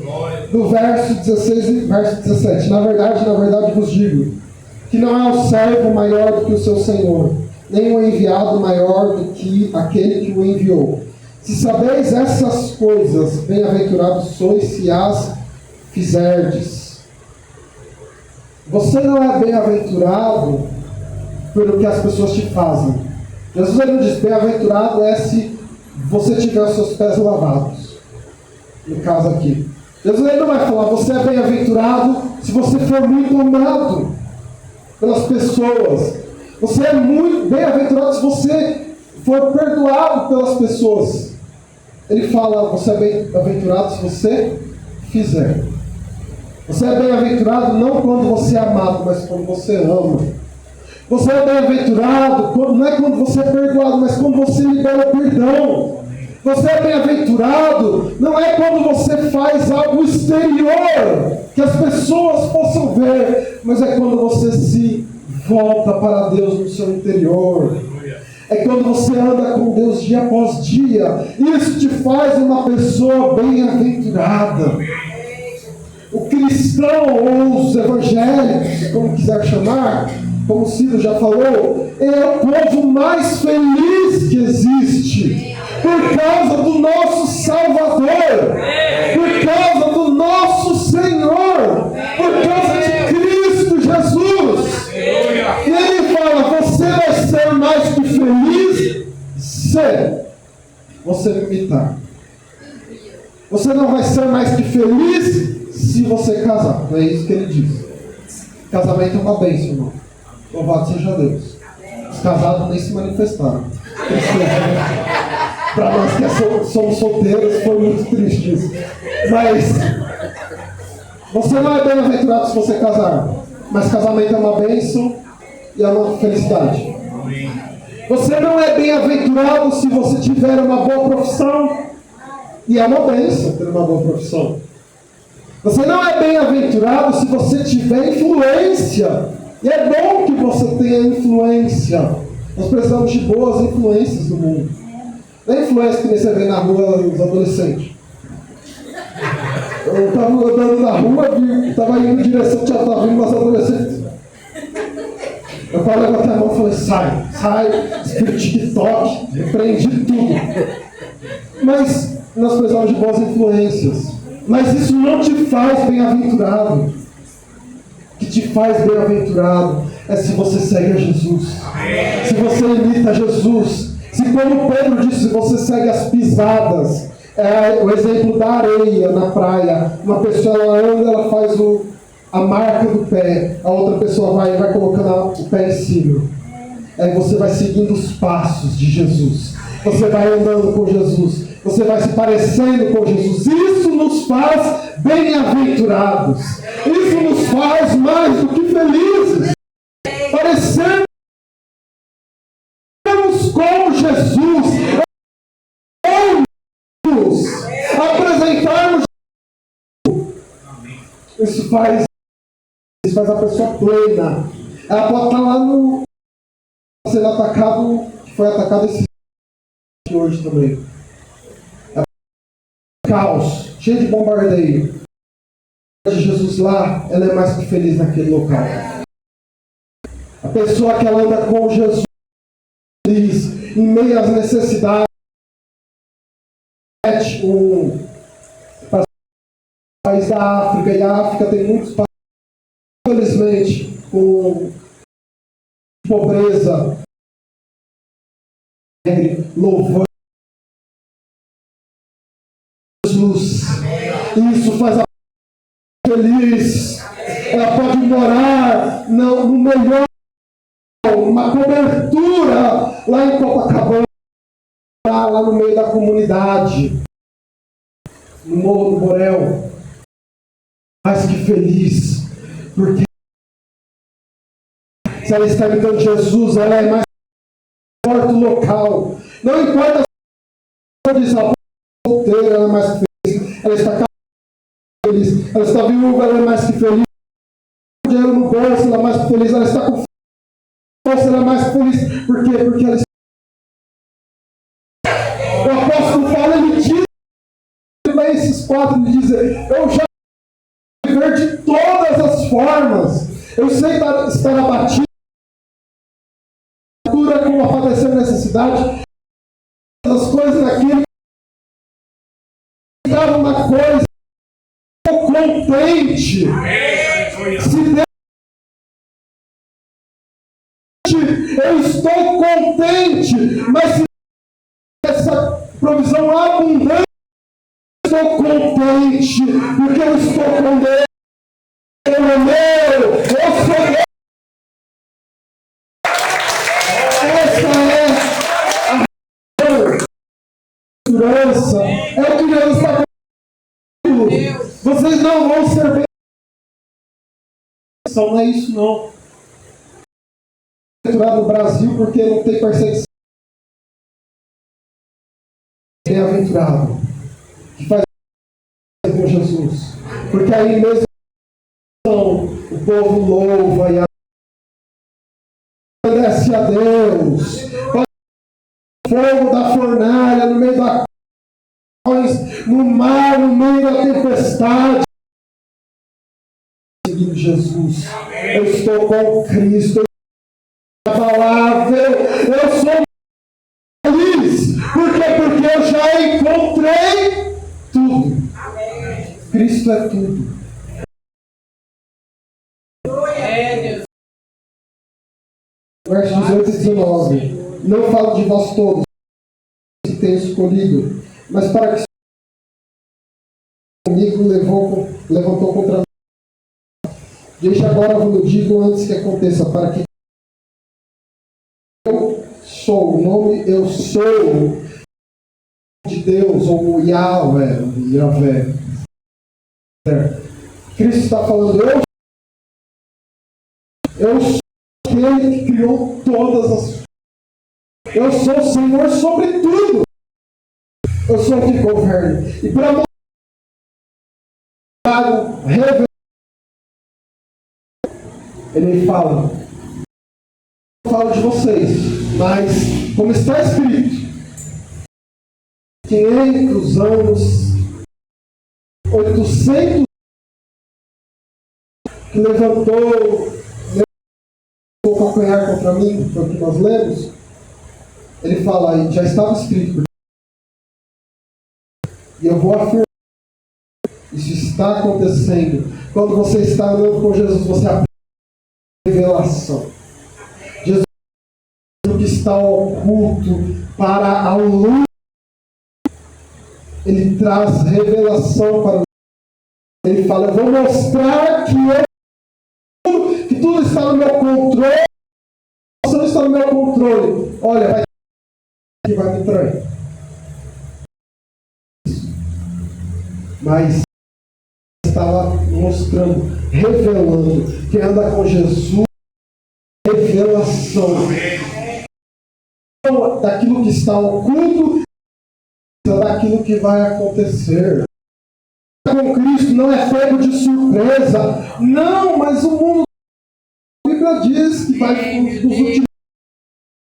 Do verso 16 e verso 17: na verdade vos digo que não é o servo maior do que o seu senhor, nem o enviado maior do que aquele que o enviou. Se sabeis essas coisas, bem-aventurados sois se as fizerdes. Você não é bem-aventurado pelo que as pessoas te fazem. Jesus não diz: bem-aventurado é se você tiver os seus pés lavados. No caso aqui, Jesus não vai falar: você é bem-aventurado se você for muito amado pelas pessoas. Você é muito bem-aventurado se você for perdoado pelas pessoas. Ele fala: você é bem-aventurado se você fizer. Você é bem-aventurado não quando você é amado, mas quando você ama. Você é bem-aventurado não é quando você é perdoado, mas quando você libera o perdão. Você é bem-aventurado não é quando você faz algo exterior que as pessoas possam ver, mas é quando você se volta para Deus no seu interior. É quando você anda com Deus dia após dia. Isso te faz uma pessoa bem-aventurada. O cristão, ou os evangélicos, como quiser chamar, como o Ciro já falou, é o povo mais feliz que existe. Por causa do nosso Salvador. Por causa do nosso Senhor. Por causa de Cristo Jesus. E ele fala: você vai ser mais que feliz se você me imitar. Você não vai ser mais que feliz se você casar. Não é isso que ele diz. Casamento é uma bênção, irmão. Louvado seja Deus. Os casados nem se manifestaram. Para nós que somos solteiros, foi muito triste isso. Mas você não é bem-aventurado se você casar. Mas casamento é uma bênção e é uma felicidade. Você não é bem-aventurado se você tiver uma boa profissão. E é uma bênção ter uma boa profissão. Você não é bem-aventurado se você tiver influência. E é bom que você tenha influência. Nós precisamos de boas influências no mundo. Não é influência que você vê na rua os adolescentes. Eu estava andando na rua, estava indo em direção, já estava vindo umas adolescentes. Eu falei, levantei a mão e falei, sai, espírito TikTok, repreendi tudo. Mas nós precisamos de boas influências. Mas isso não te faz bem-aventurado. O que te faz bem-aventurado é se você segue a Jesus. Se você imita Jesus. Se, como Pedro disse, você segue as pisadas. É o exemplo da areia na praia. Uma pessoa ela anda, ela faz a marca do pé. A outra pessoa vai colocando o pé em cima. Aí você vai seguindo os passos de Jesus. Você vai andando com Jesus. Você vai se parecendo com Jesus. Isso nos faz bem-aventurados. Isso nos faz mais do que felizes. Parecemos com Jesus. Apresentarmos. Isso faz a pessoa plena. Ela pode estar lá no sendo atacado, que foi atacado esse hoje também. Caos, cheio de bombardeio. De Jesus lá, ela é mais que feliz naquele local. A pessoa que ela anda com Jesus, feliz, em meio às necessidades, um país da África, e a África tem muitos países, infelizmente, com pobreza, louvando Jesus. Isso faz a feliz. Ela pode morar no melhor, uma cobertura lá em Copacabana, lá no meio da comunidade, no Morro do Borel. Mais que feliz, porque se ela está imitando Jesus, ela é mais forte do local. Não importa se ela diz a solteira, ela é mais que feliz. Ela está feliz. Ela está viúva, ela é mais que feliz. Com dinheiro no bolso, ela é mais que feliz. Ela está com força, ela é mais que feliz. Por quê? Porque ela está. O apóstolo Paulo, ele diz, esses quatro, ele diz, eu já viver de todas as formas. Eu sei estar abatido, como padecer necessidade, as coisas daquilo que estava uma coisa, estou contente. Se Deus, eu estou contente, mas se essa provisão abundante, eu estou contente, porque eu estou com Deus. Eu sou Deus. Essa é o que Deus está falando. Vocês não vão ser bem. Não é isso, não. No Brasil, porque não tem perseguição. Bem-aventurado. Que faz com Jesus. Porque aí mesmo o povo louva e agradece a Deus. Fogo da fornalha, no meio da no mar, no meio da tempestade. Seguindo Jesus. Eu estou com Cristo. Eu sou feliz. Por quê? Porque eu já encontrei tudo. Cristo é tudo. Versos 18 e 19. Não falo de vós todos que tenho escolhido, mas para que comigo levantou contra mim. Desde agora eu digo antes que aconteça, para que eu sou, o nome eu sou de Deus, ou Yahvé. Cristo está falando, eu sou aquele que criou todas as coisas. Eu sou o Senhor sobre tudo. Eu sou o que governo. E para mostrar, ele fala, eu falo de vocês, mas como está escrito, 500 anos, 800 que levantou o calcanhar contra mim, foi o que nós lemos. Ele fala aí, já estava escrito. E eu vou afirmar, isso está acontecendo. Quando você está andando com Jesus, você aprende revelação. Jesus, o que está oculto para a luz, ele traz revelação para o. Ele fala, eu vou mostrar que tudo está no meu controle. Se não está no meu controle, olha, vai me trair. Mas estava mostrando, revelando. Quem anda com Jesus, revelação daquilo que está oculto, daquilo que vai acontecer. Com Cristo não é pego de surpresa. Não, mas o mundo, a Bíblia diz que vai nos últimos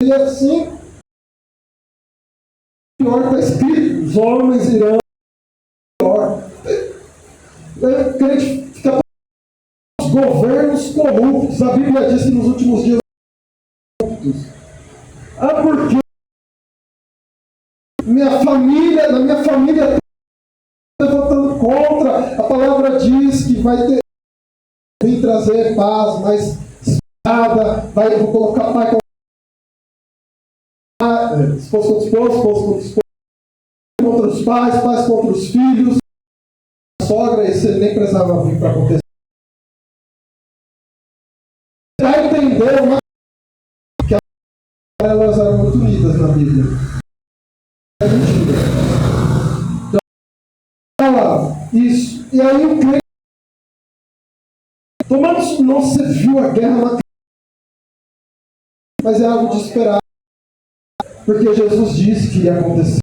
dias assim. Pior está escrito, os homens irão pior. O crente fica os governos corruptos. A Bíblia diz que nos últimos dias corruptos. Porque na minha família levantando contra, a palavra diz que vai vir trazer paz, mas espada, vou colocar pai esposo contra esposo contra os pais contra os filhos, a sogra, isso ele nem precisava vir para acontecer. Já entendeu que elas eram muito unidas na Bíblia. É mentira. Então, fala isso. E aí o crente, tomando, não se viu a guerra, mas é algo de esperar. Porque Jesus disse que iria acontecer.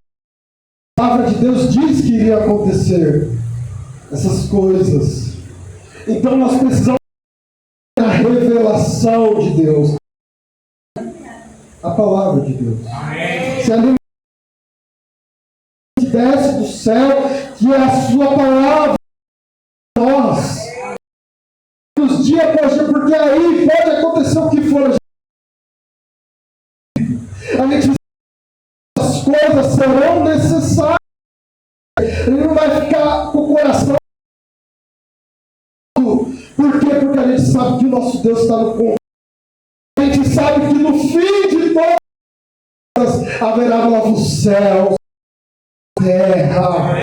A palavra de Deus diz que iria acontecer essas coisas. Então nós precisamos da revelação de Deus. A palavra de Deus. Se a língua desce do céu, que é a sua palavra nós. Nos dias após dia, porque aí pode acontecer o que for. A gente, as coisas serão necessárias. Ele não vai ficar com o coração. Por quê? Porque a gente sabe que o nosso Deus está no controle. A gente sabe que no fim de todas haverá novos céus, terra.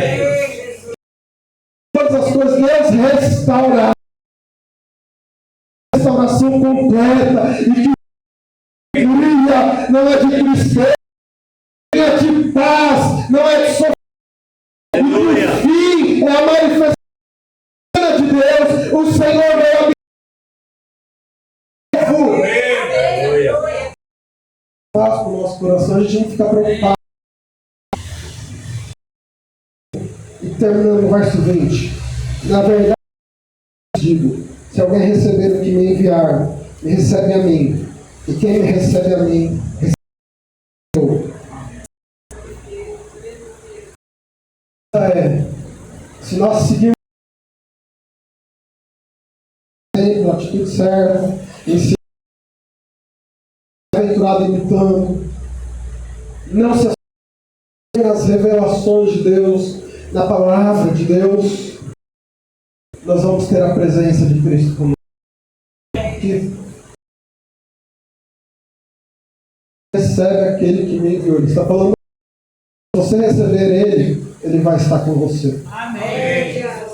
Todas as coisas Deus restaurará. Restauração completa. E que brilha não é de tristeza, não é de paz, não é de sofrimento. E no fim é a manifestação de Deus. O Senhor é a paz para o nosso coração, a gente não fica preocupado. E terminando o verso 20. Na verdade, digo, se alguém receber o que me enviar, me recebe a mim. E quem me recebe a mim, recebe eu. Se nós seguirmos a atitude certa, ensinar, aventurado imitando, não se assustem nas revelações de Deus, na palavra de Deus, nós vamos ter a presença de Cristo conosco. Que recebe aquele que me enviou. Ele está falando, se você receber ele, ele vai estar com você. Amém.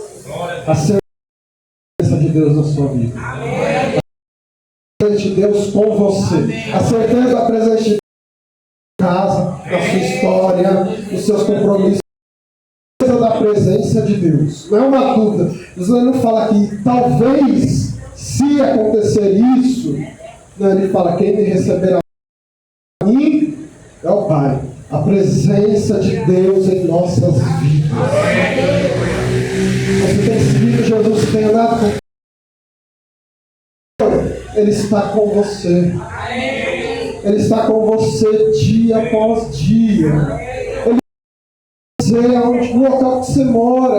A certeza de Deus na sua vida. A presença de Deus com você. A certeza da presença de Deus na casa, na sua história, nos seus compromissos. A certeza da presença de Deus. Não é uma dúvida. Deus não fala que talvez, se acontecer isso, não, ele fala, quem me receberá a mim é o Pai. A presença de Deus em nossas vidas. Você tem seguido Jesus, tem andado com Ele está com você. Ele está com você dia após dia. Ele vai aonde o local que você mora.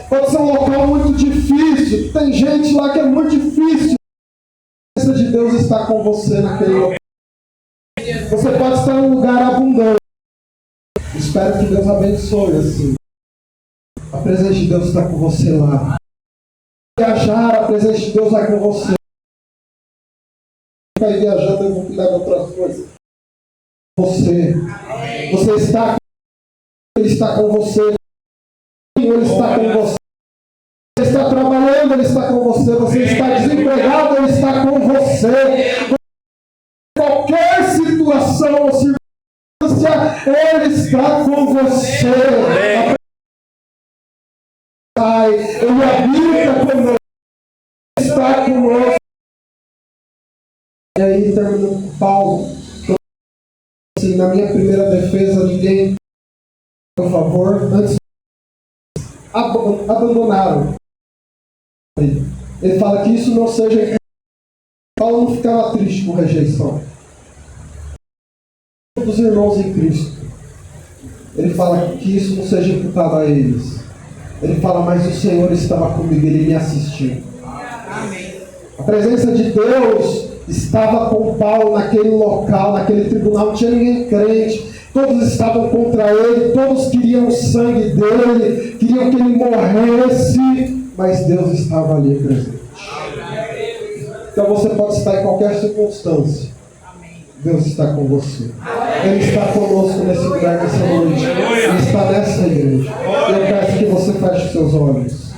Pode ser um local muito difícil. Tem gente lá que é muito difícil. A presença de Deus está com você naquele local. Você pode estar em um lugar abundante. Espero que Deus abençoe assim. A presença de Deus está com você lá. Viajar, a presença de Deus vai com você. Vai viajando, eu vou cuidar de outras coisas. Você está, Ele está com você. Ele está com você. Você está trabalhando, Ele está com você. Você está desempregado, Ele está com você. Qualquer situação ou circunstância, Ele está com você. Pai, Ele habita conosco. Ele está conosco. E aí, terminando com Paulo, assim, na minha primeira defesa, ninguém, por favor, antes abandonaram. Ele fala que isso não seja. Paulo não ficava triste com rejeição dos irmãos em Cristo. Ele fala que isso não seja imputado a eles. Ele fala, mas o Senhor estava comigo, Ele me assistiu. A presença de Deus estava com Paulo naquele local, naquele tribunal, não tinha ninguém crente, todos estavam contra ele, todos queriam o sangue dele, queriam que ele morresse, mas Deus estava ali presente. Então você pode estar em qualquer circunstância, Deus está com você. Ele está conosco nesse lugar, nessa noite. Ele está nessa igreja. Eu peço que você feche seus olhos.